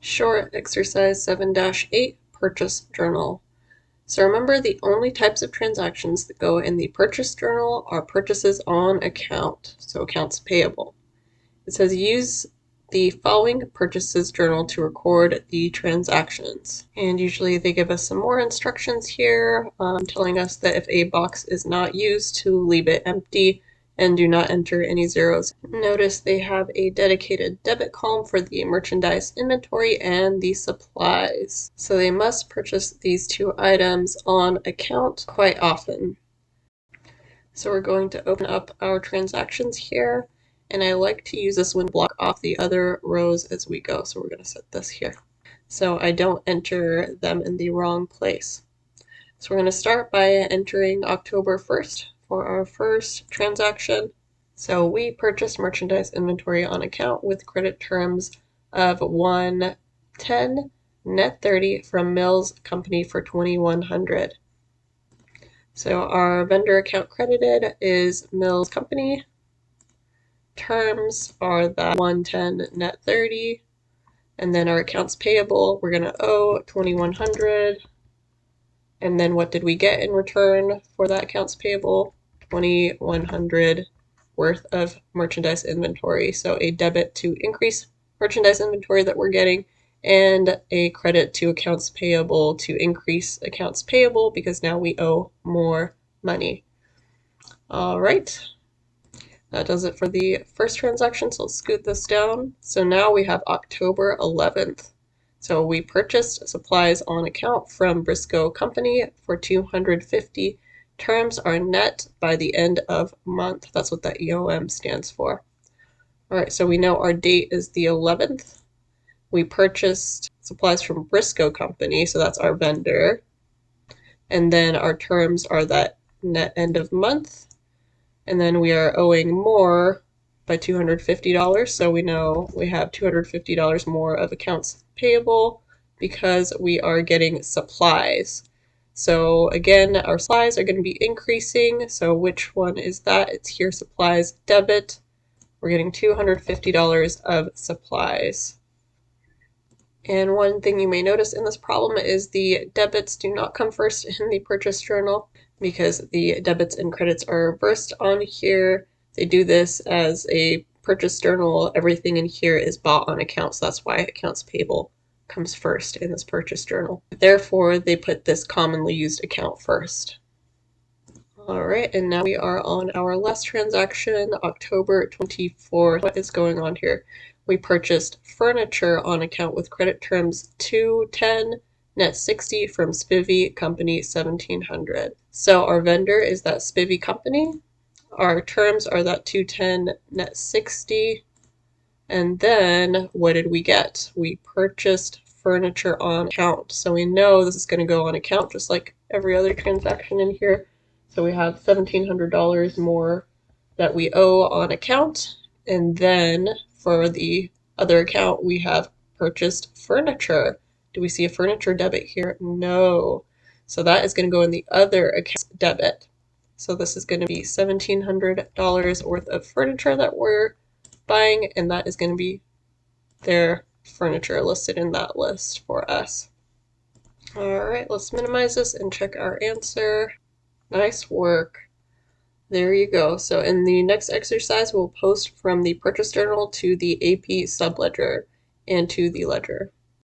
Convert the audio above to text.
Short exercise 7-8, purchase journal. So remember, the only types of transactions that go in the purchase journal are purchases on account, so accounts payable. It says use the following purchases journal to record the transactions. And usually they give us some more instructions here, telling us that if a box is not used, to leave it empty and do not enter any zeros. Notice they have a dedicated debit column for the merchandise inventory and the supplies. So they must purchase these two items on account quite often. So we're going to open up our transactions here, and I like to use this one to block off the other rows as we go. So we're going to set this here so I don't enter them in the wrong place. So we're going to start by entering October 1st for our first transaction. So we purchased merchandise inventory on account with credit terms of 110 net 30 from Mills Company for 2100. So our vendor account credited is Mills Company. Terms are that 110 net 30. And then our accounts payable, we're going to owe 2100. And then what did we get in return for that accounts payable? 2100 worth of merchandise inventory. So a debit to increase merchandise inventory that we're getting, and a credit to accounts payable to increase accounts payable because now we owe more money. All right. That does it for the first transaction, so let's scoot this down. So now we have October 11th. So we purchased supplies on account from Briscoe Company for 250. Terms are net by the end of month. That's what that EOM stands for. All right, so we know our date is the 11th. We purchased supplies from Briscoe Company, so that's our vendor. And then our terms are that net end of month. And then we are owing more by $250, so we know we have $250 more of accounts payable because we are getting supplies. So again, our supplies are going to be increasing. So which one is that? It's here, supplies debit. We're getting $250 of supplies. And one thing you may notice in this problem is the debits do not come first in the purchase journal because the debits and credits are reversed on here. They do this as a purchase journal. Everything in here is bought on account, so that's why accounts payable comes first in this purchase journal. Therefore, they put this commonly used account first. All right, and now we are on our last transaction, October 24th. What is going on here? We purchased furniture on account with credit terms 210 net 60 from Spivey Company 1700. So our vendor is that Spivey Company. Our terms are that 210 net 60. And then what did we get? We purchased furniture on account. So we know this is going to go on account just like every other transaction in here. So we have $1,700 more that we owe on account. And then for the other account, we have purchased furniture. Do we see a furniture debit here? No. So that is going to go in the other account debit. So this is going to be $1,700 worth of furniture that we're buying, and that is going to be their furniture listed in that list for us. All right, let's minimize this and check our answer. Nice work. There you go. So in the next exercise, we'll post from the purchase journal to the AP subledger and to the ledger.